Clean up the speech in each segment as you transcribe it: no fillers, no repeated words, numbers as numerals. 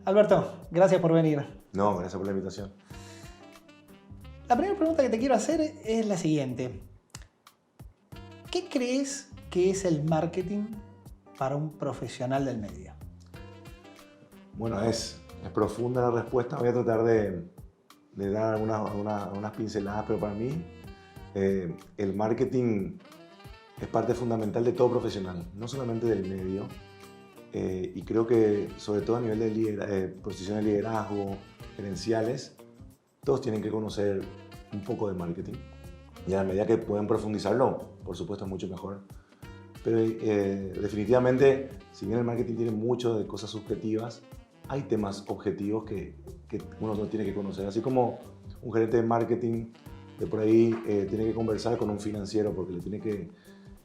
Alberto, gracias por venir. No, gracias por la invitación. La primera pregunta que te quiero hacer es la siguiente. ¿Qué crees que es el marketing para un profesional del medio? Bueno, es profunda la respuesta. Voy a tratar de dar unas pinceladas, pero para mí el marketing es parte fundamental de todo profesional, no solamente del medio. Y creo que sobre todo a nivel de posiciones de liderazgo, gerenciales, todos tienen que conocer un poco de marketing. Y a la medida que pueden profundizarlo, por supuesto es mucho mejor. Pero definitivamente, si bien el marketing tiene mucho de cosas subjetivas, hay temas objetivos que uno no tiene que conocer. Así como un gerente de marketing de por ahí tiene que conversar con un financiero porque le tiene que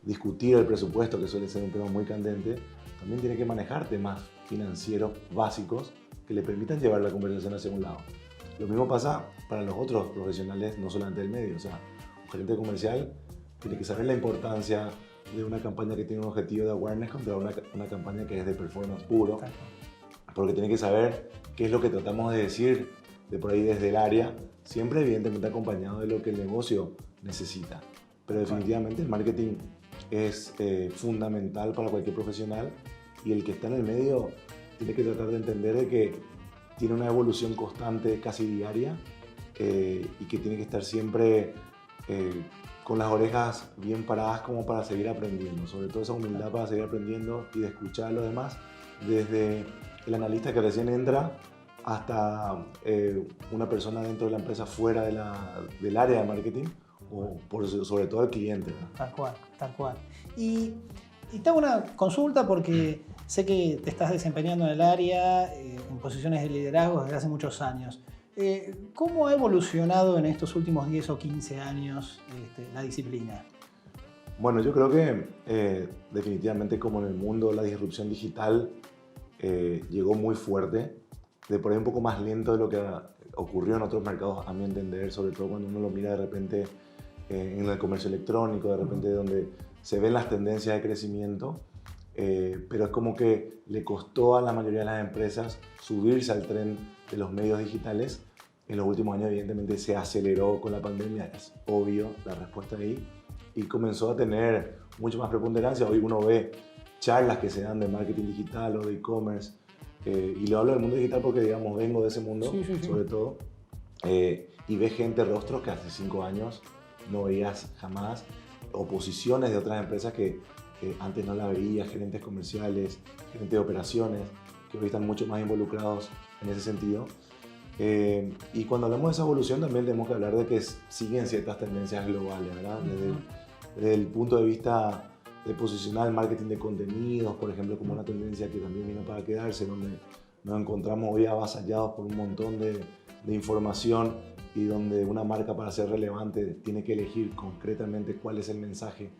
discutir el presupuesto, que suele ser un tema muy candente, también tiene que manejar temas financieros básicos que le permitan llevar la conversación hacia un lado. Lo mismo pasa para los otros profesionales, no solamente del medio. O sea, un gerente comercial tiene que saber la importancia de una campaña que tiene un objetivo de awareness contra una campaña que es de performance puro. Porque tiene que saber qué es lo que tratamos de decir de por ahí desde el área, siempre evidentemente acompañado de lo que el negocio necesita. Pero definitivamente el marketing es fundamental para cualquier profesional, y el que está en el medio tiene que tratar de entender de que tiene una evolución constante, casi diaria, y que tiene que estar siempre con las orejas bien paradas como para seguir aprendiendo, sobre todo esa humildad para seguir aprendiendo y de escuchar a los demás, desde el analista que recién entra hasta una persona dentro de la empresa fuera del área de marketing, o sobre todo el cliente, ¿no? Tal cual, tal cual. Y te hago una consulta porque sé que te estás desempeñando en el área, en posiciones de liderazgo desde hace muchos años. ¿Cómo ha evolucionado en estos últimos 10 o 15 años la disciplina? Bueno, yo creo que definitivamente, como en el mundo, la disrupción digital llegó muy fuerte, de por ahí un poco más lento de lo que ocurrió en otros mercados, a mi entender, sobre todo cuando uno lo mira de repente en el comercio electrónico, de repente donde se ven las tendencias de crecimiento, pero es como que le costó a la mayoría de las empresas subirse al tren de los medios digitales. En los últimos años evidentemente se aceleró con la pandemia, es obvio la respuesta ahí, y comenzó a tener mucho más preponderancia. Hoy uno ve charlas que se dan de marketing digital o de e-commerce, y le hablo del mundo digital porque, digamos, vengo de ese mundo, sí. Sobre todo, y ve gente, rostros que hace 5 años no veías jamás, o posiciones de otras empresas que antes no la veías, gerentes comerciales, gerentes de operaciones, que hoy están mucho más involucrados en ese sentido. Y cuando hablamos de esa evolución también tenemos que hablar de que siguen ciertas tendencias globales, ¿verdad? Desde el punto de vista de posicionar el marketing de contenidos, por ejemplo, como una tendencia que también vino para quedarse, donde nos encontramos hoy avasallados por un montón de información, y donde una marca, para ser relevante, tiene que elegir concretamente cuál es el mensaje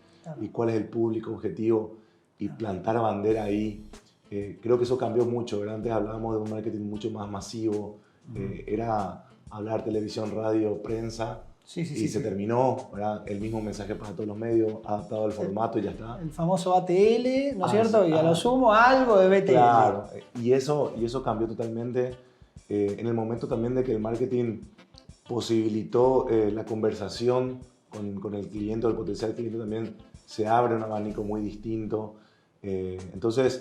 y cuál es el público objetivo y plantar bandera ahí. Creo que eso cambió mucho, ¿verdad? Antes hablábamos de un marketing mucho más masivo, era hablar televisión, radio, prensa, se terminó, ¿verdad? El mismo mensaje para todos los medios, adaptado al formato y ya está. El famoso ATL, ¿no es cierto? Y a lo sumo algo de BTL. Claro, y eso cambió totalmente en el momento también de que el marketing posibilitó la conversación con el cliente, o el potencial cliente también se abre un abanico muy distinto. Entonces,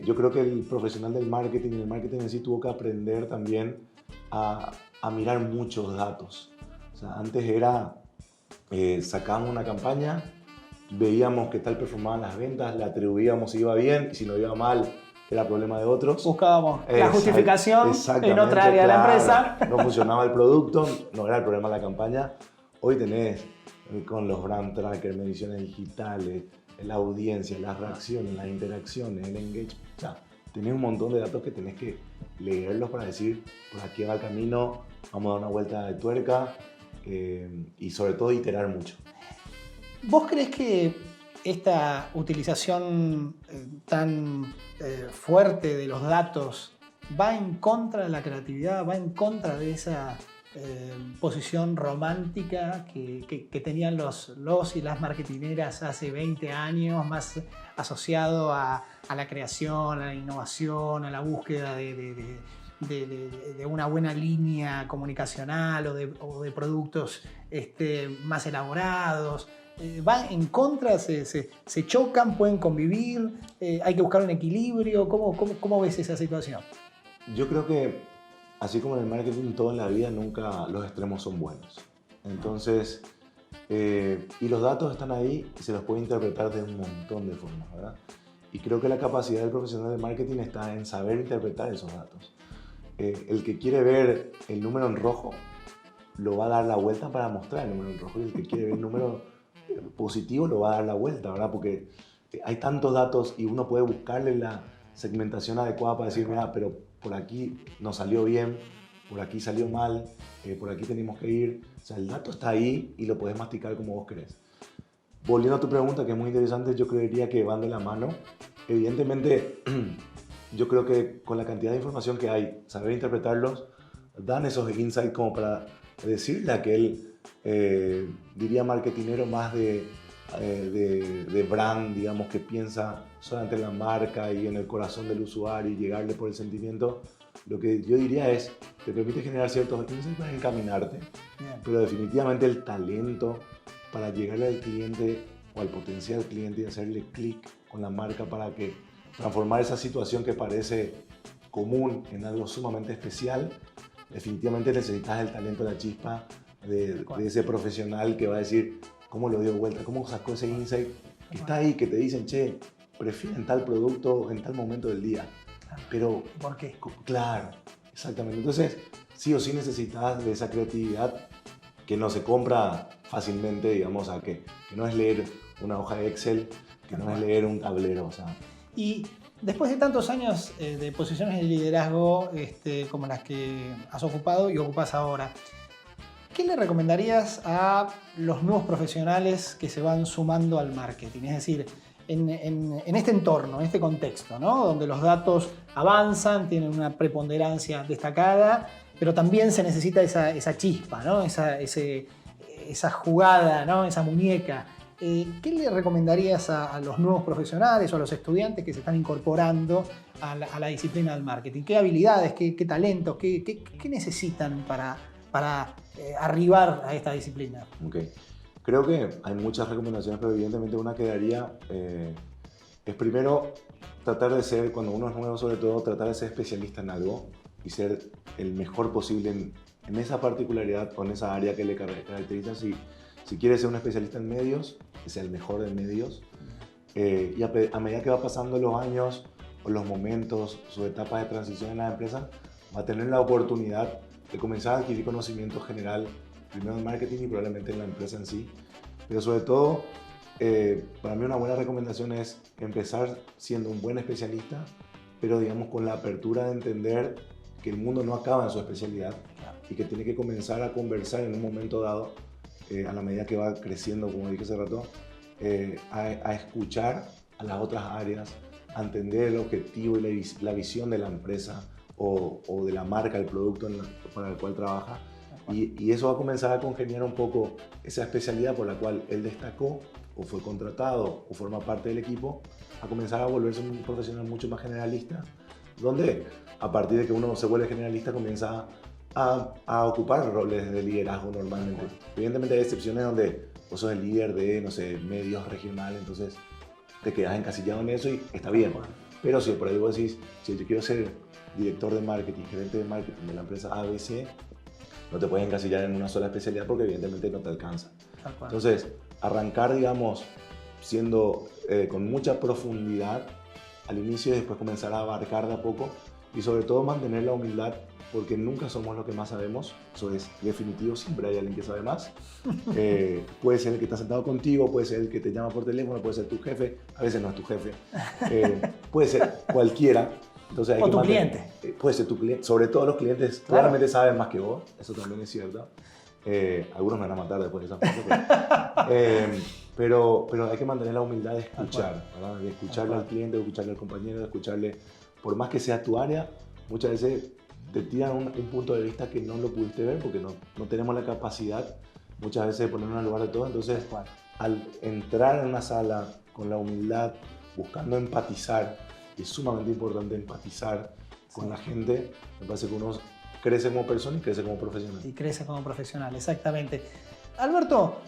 yo creo que el profesional del marketing y el marketing en sí tuvo que aprender también a mirar muchos datos. O sea, antes era, sacábamos una campaña, veíamos qué tal performaban las ventas, le atribuíamos si iba bien, y si no iba mal, era problema de otros. Buscábamos la justificación en otra área de la empresa. No funcionaba el producto, no era el problema de la campaña. Hoy tenés con los brand trackers, mediciones digitales, la audiencia, las reacciones, las interacciones, el engagement. O sea, tenés un montón de datos que tenés que leerlos para decir, por aquí va el camino, vamos a dar una vuelta de tuerca, y sobre todo iterar mucho. ¿Vos crees que esta utilización tan fuerte de los datos va en contra de la creatividad, va en contra de esa posición romántica que tenían los y las marketineras hace 20 años, más asociado a la creación, a la innovación, a la búsqueda de una buena línea comunicacional o de productos más elaborados. ¿Va en contra? ¿Se chocan? ¿Pueden convivir? ¿Hay que buscar un equilibrio? ¿Cómo ves esa situación? Yo creo que, así como en el marketing, todo en la vida, nunca los extremos son buenos. Entonces, y los datos están ahí y se los puede interpretar de un montón de formas, ¿verdad? Y creo que la capacidad del profesional de marketing está en saber interpretar esos datos. El que quiere ver el número en rojo, lo va a dar la vuelta para mostrar el número en rojo, y el que quiere ver el número positivo lo va a dar la vuelta, ¿verdad? Porque hay tantos datos y uno puede buscarle la segmentación adecuada para decir, mira, pero por aquí nos salió bien, por aquí salió mal, por aquí tenemos que ir. O sea, el dato está ahí y lo puedes masticar como vos querés. Volviendo a tu pregunta, que es muy interesante, yo creería que van de la mano. Evidentemente, yo creo que con la cantidad de información que hay, saber interpretarlos, dan esos insights como para decirle a aquel, diría marketinero más de brand, digamos, que piensa solamente en la marca y en el corazón del usuario y llegarle por el sentimiento. Lo que yo diría es, te permite generar ciertos insights para encaminarte, pero definitivamente el talento para llegarle al cliente o al potencial cliente y hacerle clic con la marca para que transformar esa situación que parece común en algo sumamente especial, definitivamente necesitas el talento, la chispa de ese profesional que va a decir cómo lo dio vuelta, cómo sacó ese insight que está ahí, que te dicen, che, prefieren tal producto en tal momento del día. Pero, ¿por qué? Claro, exactamente. Entonces, sí o sí necesitas de esa creatividad que no se compra fácilmente, digamos, que no es leer una hoja de Excel, que no es leer un tablero, o sea. Y después de tantos años de posiciones de liderazgo como las que has ocupado y ocupas ahora, ¿qué le recomendarías a los nuevos profesionales que se van sumando al marketing? Es decir, en este entorno, en este contexto, ¿no? Donde los datos avanzan, tienen una preponderancia destacada, pero también se necesita esa chispa, ¿no? Esa jugada, ¿no? Esa muñeca. ¿Qué le recomendarías a los nuevos profesionales o a los estudiantes que se están incorporando a la disciplina del marketing? ¿Qué habilidades, qué talentos, qué necesitan para arribar a esta disciplina? Okay. Creo que hay muchas recomendaciones, pero evidentemente una que daría es primero tratar de ser, cuando uno es nuevo sobre todo, tratar de ser especialista en algo y ser el mejor posible en esa particularidad o en esa área que le caracteriza. Si quieres ser un especialista en medios, que sea el mejor de medios. Y a medida que va pasando los años o los momentos, su etapa de transición en la empresa, va a tener la oportunidad de comenzar a adquirir conocimiento general, primero en marketing y probablemente en la empresa en sí. Pero sobre todo, para mí una buena recomendación es empezar siendo un buen especialista, pero digamos con la apertura de entender que el mundo no acaba en su especialidad y que tiene que comenzar a conversar en un momento dado, a la medida que va creciendo, como dije hace rato, a escuchar a las otras áreas, a entender el objetivo y la visión de la empresa o de la marca, el producto para el cual trabaja. Y eso va a comenzar a congeniar un poco esa especialidad por la cual él destacó o fue contratado o forma parte del equipo, a comenzar a volverse un profesional mucho más generalista, donde a partir de que uno se vuelve generalista comienza a ocupar roles de liderazgo normalmente. Evidentemente hay excepciones donde vos sos el líder de, no sé, medios regionales, entonces te quedas encasillado en eso y está bien. Pero si por ahí vos decís, si yo quiero ser director de marketing, gerente de marketing de la empresa ABC, no te puedes encasillar en una sola especialidad porque evidentemente no te alcanza. Entonces, arrancar, digamos, siendo con mucha profundidad al inicio y después comenzar a abarcar de a poco y sobre todo mantener la humildad, porque nunca somos lo que más sabemos. Eso es definitivo, siempre hay alguien que sabe más. Puede ser el que está sentado contigo, puede ser el que te llama por teléfono, puede ser tu jefe, a veces no es tu jefe, puede ser cualquiera. Entonces hay o que tu cliente. Puede ser tu cliente, sobre todo los clientes claramente saben más que vos, eso también es cierto. Algunos me van a matar después de esa parte, pero hay que mantener la humildad de escuchar, ¿verdad? De escucharle al cliente, de escucharle al compañero, de escucharle, por más que sea tu área, muchas veces te tiran un punto de vista que no lo pudiste ver porque no tenemos la capacidad muchas veces de ponernos en lugar de todo. Entonces, al entrar en una sala con la humildad, buscando empatizar, es sumamente importante empatizar con la gente, me parece que uno crece como persona y crece como profesional. Y crece como profesional, exactamente. Alberto,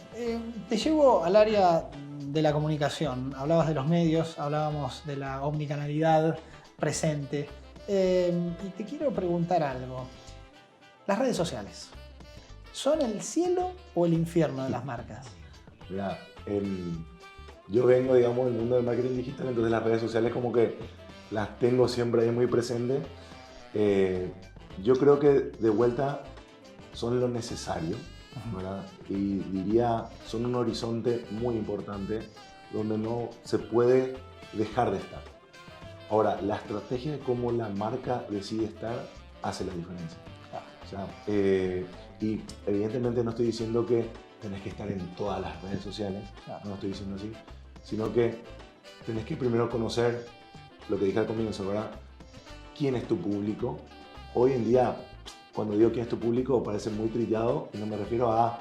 te llevo al área de la comunicación. Hablabas de los medios, hablábamos de la omnicanalidad presente. Y te quiero preguntar algo. Las redes sociales, ¿son el cielo o el infierno de las marcas? Mira, yo vengo, digamos, del mundo del marketing digital, entonces las redes sociales como que las tengo siempre ahí muy presentes. Yo creo que de vuelta son lo necesario, ¿verdad? Y diría, son un horizonte muy importante donde no se puede dejar de estar. Ahora, la estrategia de cómo la marca decide estar hace la diferencia. O sea, y evidentemente no estoy diciendo que tenés que estar en todas las redes sociales, no estoy diciendo así, sino que tenés que primero conocer lo que dije al comienzo, ¿verdad? ¿Quién es tu público? Hoy en día, cuando digo quién es tu público, parece muy trillado y no me refiero a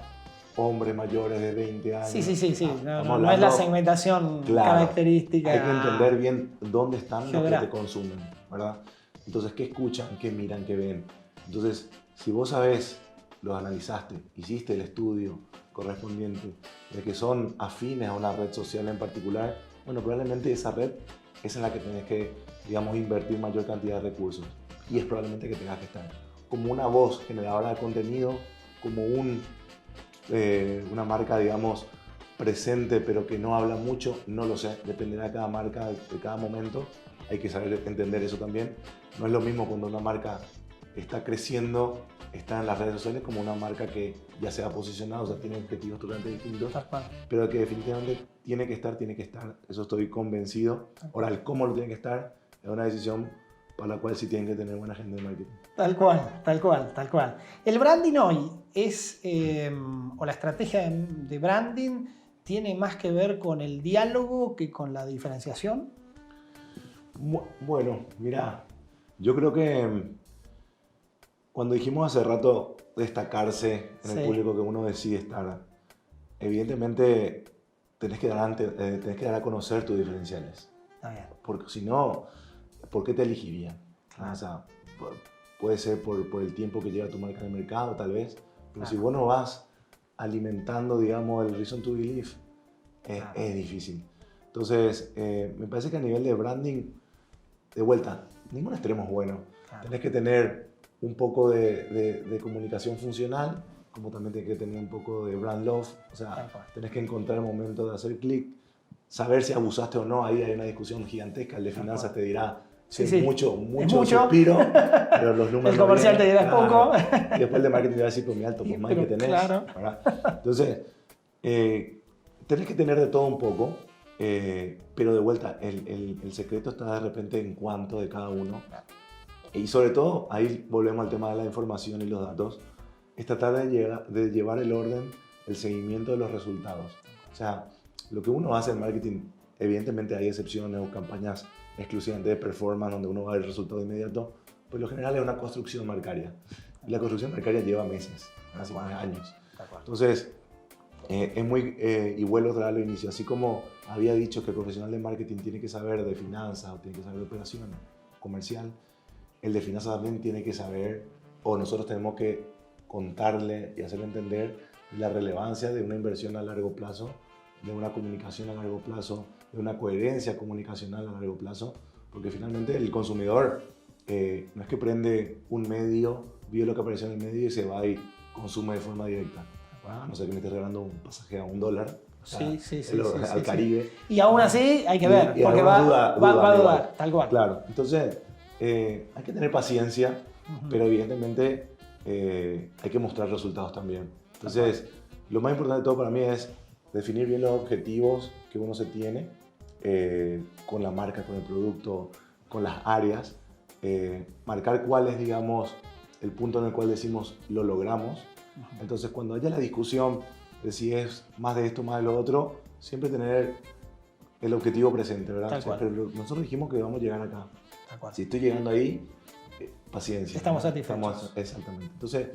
hombres mayores de 20 años. Sí. No es la segmentación característica. Hay que entender bien dónde están los que te consumen, ¿verdad? Entonces, ¿qué escuchan? ¿Qué miran? ¿Qué ven? Entonces, si vos sabés, los analizaste, hiciste el estudio correspondiente de que son afines a una red social en particular, bueno, probablemente esa red es en la que tenés que, digamos, invertir mayor cantidad de recursos. Y es probablemente que tengas que estar como una voz generadora de contenido, como una marca, digamos, presente pero que no habla mucho, no lo sé, dependerá de cada marca, de cada momento, hay que saber entender eso también. No es lo mismo cuando una marca está creciendo, está en las redes sociales, como una marca que ya se ha posicionado, o sea, tiene objetivos totalmente distintos, pero que definitivamente tiene que estar, eso estoy convencido. Ahora, el cómo lo tiene que estar es una decisión para la cual sí tienen que tener buena gente de marketing. Tal cual. El branding hoy es, o la estrategia de branding, ¿tiene más que ver con el diálogo que con la diferenciación? Bueno, mira, yo creo que cuando dijimos hace rato destacarse en el público que uno decide estar, evidentemente tenés que dar a conocer tus diferenciales. Porque si no, ¿por qué te elegirían? O sea, puede ser por el tiempo que lleva tu marca en el mercado, tal vez, pero si vos no vas alimentando, digamos, el reason to believe, es difícil. Entonces, me parece que a nivel de branding, de vuelta, ningún extremo es bueno. Tenés que tener un poco de comunicación funcional, como también tenés que tener un poco de brand love, o sea, tenés que encontrar el momento de hacer clic, saber si abusaste o no, ahí hay una discusión gigantesca, el de finanzas te dirá si es mucho suspiro, pero los números el comercial te dirá poco. Y después el de marketing te va a decir, pues mi alto, pues más que tenés. Claro. Entonces, tenés que tener de todo un poco, pero de vuelta, el secreto está de repente en cuánto de cada uno. Y sobre todo, ahí volvemos al tema de la información y los datos, es tratar de llevar el orden, el seguimiento de los resultados. O sea, lo que uno hace en marketing, evidentemente hay excepciones o campañas exclusivamente de performance donde uno va a ver el resultado inmediato, pues lo general es una construcción marcaria. Y la construcción marcaria lleva meses, casi años. Entonces, es muy, y vuelvo a traer al inicio, así como había dicho que el profesional de marketing tiene que saber de finanzas o tiene que saber de operación comercial, el de finanzas también tiene que saber, o nosotros tenemos que contarle y hacerle entender la relevancia de una inversión a largo plazo, de una comunicación a largo plazo, de una coherencia comunicacional a largo plazo, porque finalmente el consumidor no es que prende un medio, vio lo que apareció en el medio y se va y consume de forma directa. A no ser que me esté regalando un pasaje a $1. Al Caribe. Y aún así hay que ver, porque va a dudar, tal cual. Claro, entonces hay que tener paciencia, pero evidentemente hay que mostrar resultados también. Entonces, lo más importante de todo para mí es definir bien los objetivos que uno se tiene con la marca, con el producto, con las áreas, marcar cuál es, digamos, el punto en el cual decimos lo logramos. Entonces, cuando haya la discusión de si es más de esto, más de lo otro, siempre tener el objetivo presente, ¿verdad? Pero nosotros dijimos que vamos a llegar acá. Si estoy llegando ahí, paciencia. Estamos satisfechos. Exactamente. Entonces,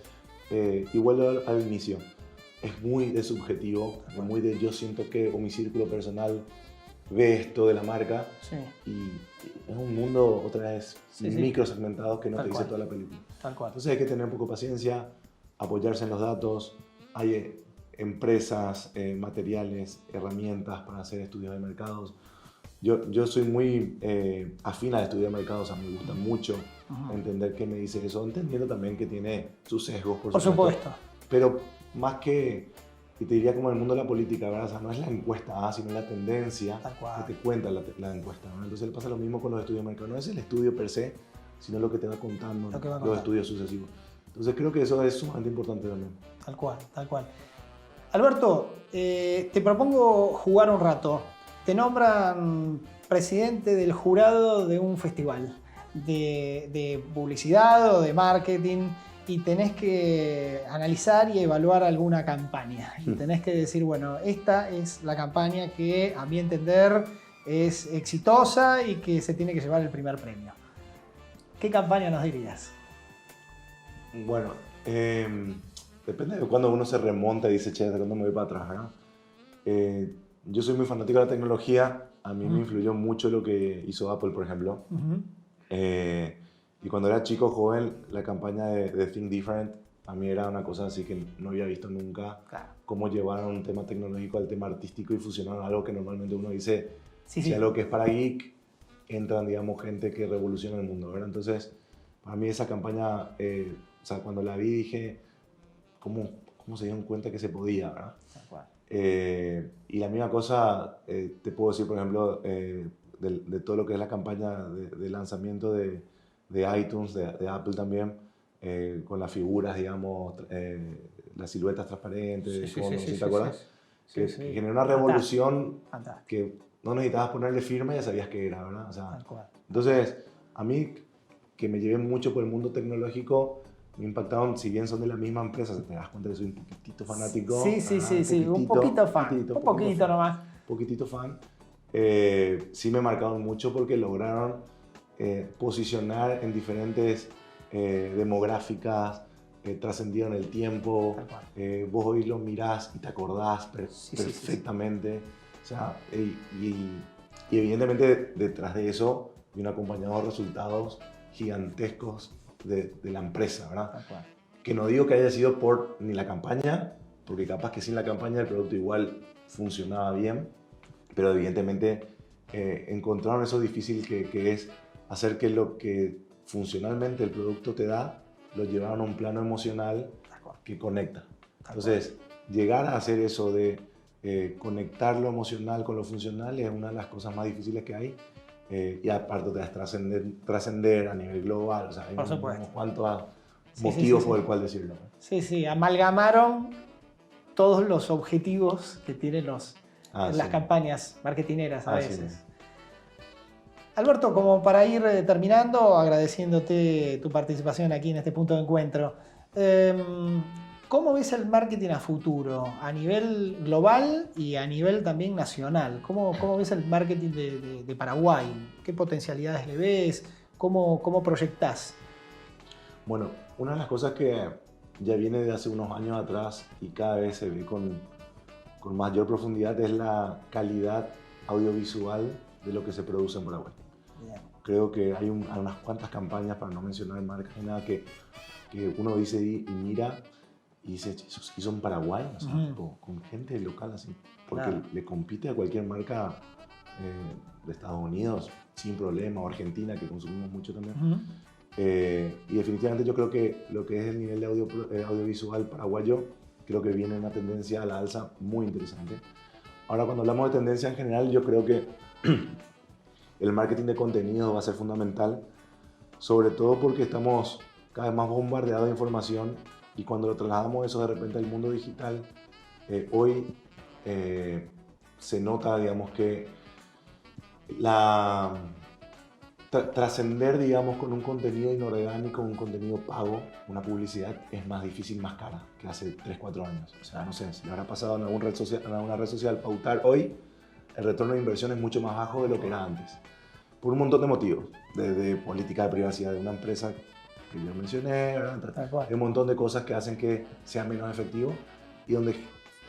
igual al inicio, es muy de subjetivo, es muy de yo siento que, o mi círculo personal ve esto de la marca, Sí. y es un mundo, otra vez, Sí, sí. micro segmentado que no Tal te dice cual. toda la película. Tal cual. Entonces hay que tener un poco de paciencia, apoyarse en los datos, hay empresas, materiales, herramientas para hacer estudios de mercados. Yo soy muy afín al estudio de mercados, a mí me gusta mucho entender qué me dice eso, entendiendo también que tiene sus sesgos, Por supuesto. pero más que, y te diría como en el mundo de la política, ¿verdad? O sea, no es la encuesta A, sino la tendencia Tal cual. que te cuenta la encuesta, ¿no? Entonces le pasa lo mismo con los estudios de mercado, no es el estudio per se, sino lo que te va contando Lo que va los contando. estudios sucesivos. Entonces creo que eso es sumamente importante también. Tal cual, tal cual. Alberto, te propongo jugar un rato. Te nombran presidente del jurado de un festival de publicidad o de marketing y tenés que analizar y evaluar alguna campaña. Y tenés que decir, bueno, esta es la campaña que a mi entender es exitosa y que se tiene que llevar el primer premio. ¿Qué campaña nos dirías? Bueno, depende de cuando uno se remonta y dice, che, ¿de cuándo me voy para atrás? ¿No? Yo soy muy fanático de la tecnología. A mí me influyó mucho lo que hizo Apple, por ejemplo. Y cuando era chico, joven, la campaña de Think Different a mí era una cosa así que no había visto nunca. Claro. Cómo llevaron un tema tecnológico al tema artístico y fusionaron algo que normalmente uno dice, Sí, si sí. algo que es para geek, entran, digamos, gente que revoluciona el mundo, ¿verdad? Entonces, para mí esa campaña, o sea, cuando la vi dije, ¿cómo se dieron cuenta que se podía, ¿verdad? Tal cual. Y la misma cosa, te puedo decir, por ejemplo, de todo lo que es la campaña de lanzamiento de iTunes, de Apple también, con las figuras, digamos, las siluetas transparentes, Sí, como sí, no sé sí, si sí, te acuerdas, sí. que Sí. generó una revolución Fantástico. que no necesitabas ponerle firma y ya sabías qué era, ¿verdad? O sea, Tal cual. entonces, a mí, que me llevé mucho por el mundo tecnológico, me impactaron, si bien son de la misma empresa, te das cuenta que soy un poquitito fanático. Sí, sí, ¿verdad? sí, un poquito fan. Un poquito fan, nomás. poquitito fan. Sí me marcaron mucho porque lograron posicionar en diferentes demográficas, trascendieron el tiempo. Tal cual. Vos hoy lo mirás y te acordás Sí, perfectamente. O sea, y evidentemente detrás de eso vino acompañado de resultados gigantescos de la empresa, ¿verdad? Tal cual. Que no digo que haya sido por ni la campaña, porque capaz que sin la campaña el producto igual funcionaba bien, pero evidentemente encontraron eso difícil que es hacer que lo que funcionalmente el producto te da, lo llevaron a un plano emocional que conecta. Entonces, llegar a hacer eso de conectar lo emocional con lo funcional es una de las cosas más difíciles que hay. Y aparte te das trascender a nivel global, o sea, hay Por supuesto. unos cuantos motivos por el cual decirlo. Sí, sí, amalgamaron todos los objetivos que tienen las sí. campañas marketineras a veces. Sí. Alberto, como para ir terminando, agradeciéndote tu participación aquí en este punto de encuentro, ¿cómo ves el marketing a futuro, a nivel global y a nivel también nacional? ¿Cómo ves el marketing de Paraguay? ¿Qué potencialidades le ves? ¿Cómo proyectás? Bueno, una de las cosas que ya viene de hace unos años atrás y cada vez se ve con mayor profundidad es la calidad audiovisual de lo que se produce en Paraguay. Bien. Creo que hay unas cuantas campañas, para no mencionar marcas ni nada, que uno dice y mira y dice, ¿eso se hizo en Paraguay? O sea, con gente local así. Porque Claro. le compite a cualquier marca de Estados Unidos sin problema, o Argentina, que consumimos mucho también. Y definitivamente yo creo que lo que es el nivel de audiovisual paraguayo, creo que viene una tendencia a la alza muy interesante. Ahora, cuando hablamos de tendencia en general, yo creo que el marketing de contenido va a ser fundamental, sobre todo porque estamos cada vez más bombardeados de información y cuando lo trasladamos eso de repente al mundo digital, hoy se nota, digamos, que trascender, digamos, con un contenido inorgánico, un contenido pago, una publicidad, es más difícil, más cara que hace 3, 4 años. O sea, no sé, si le habrá pasado en alguna red social pautar hoy, el retorno de inversión es mucho más bajo de lo que era antes. Por un montón de motivos, desde política de privacidad de una empresa que yo mencioné, ¿verdad? Tal cual. Hay un montón de cosas que hacen que sea menos efectivo y donde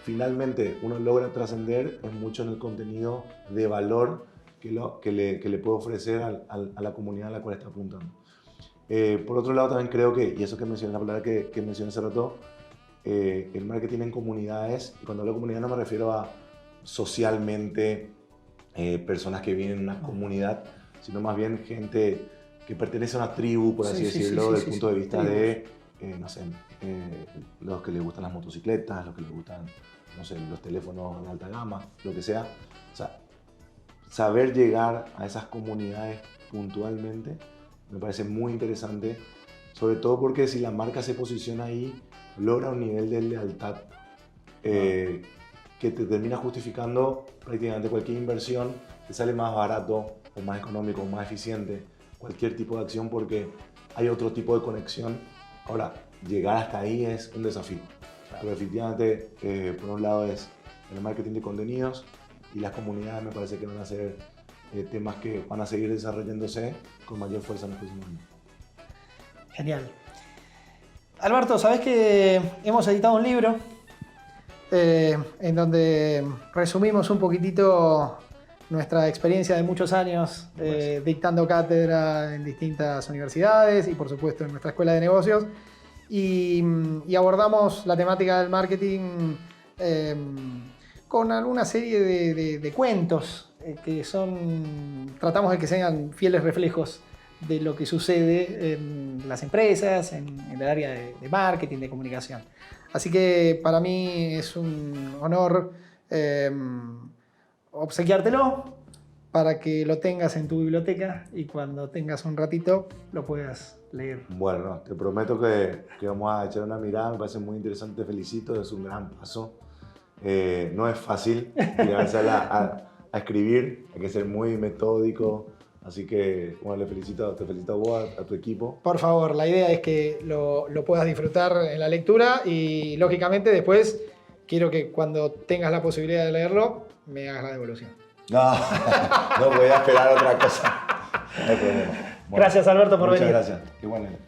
finalmente uno logra trascender es mucho en el contenido de valor que le puede ofrecer a la comunidad a la cual está apuntando. Por otro lado, también creo que, y eso que mencioné, la palabra que mencioné hace rato, el marketing en comunidades, y cuando hablo de comunidad no me refiero a socialmente personas que viven en una comunidad, sino más bien gente que pertenece a una tribu, por así decirlo, desde el punto de vista de, no sé, los que les gustan las motocicletas, los que les gustan, no sé, los teléfonos de alta gama, lo que sea. O sea, saber llegar a esas comunidades puntualmente me parece muy interesante, sobre todo porque si la marca se posiciona ahí, logra un nivel de lealtad que te termina justificando prácticamente cualquier inversión, te sale más barato o más económico o más eficiente cualquier tipo de acción porque hay otro tipo de conexión. Ahora, llegar hasta ahí es un desafío, pero efectivamente, por un lado es el marketing de contenidos y las comunidades me parece que van a ser temas que van a seguir desarrollándose con mayor fuerza en los próximos años. Genial. Alberto, sabés que hemos editado un libro en donde resumimos un poquitito nuestra experiencia de muchos años dictando cátedra en distintas universidades y por supuesto en nuestra escuela de negocios y abordamos la temática del marketing con alguna serie de cuentos que tratamos de que sean fieles reflejos de lo que sucede en las empresas, en el área de marketing, de comunicación. Así que para mí es un honor obsequiártelo para que lo tengas en tu biblioteca y cuando tengas un ratito lo puedas leer. Bueno, no, te prometo que vamos a echar una mirada, me parece muy interesante, te felicito, es un gran paso. No es fácil llegarse a escribir, hay que ser muy metódico. Así que, bueno, te felicito a vos, a tu equipo. Por favor, la idea es que lo puedas disfrutar en la lectura y, lógicamente, después quiero que cuando tengas la posibilidad de leerlo, me hagas la devolución. No, no voy a esperar otra cosa. No hay problema. Bueno, gracias, Alberto, por venir. Muchas gracias. Igualmente.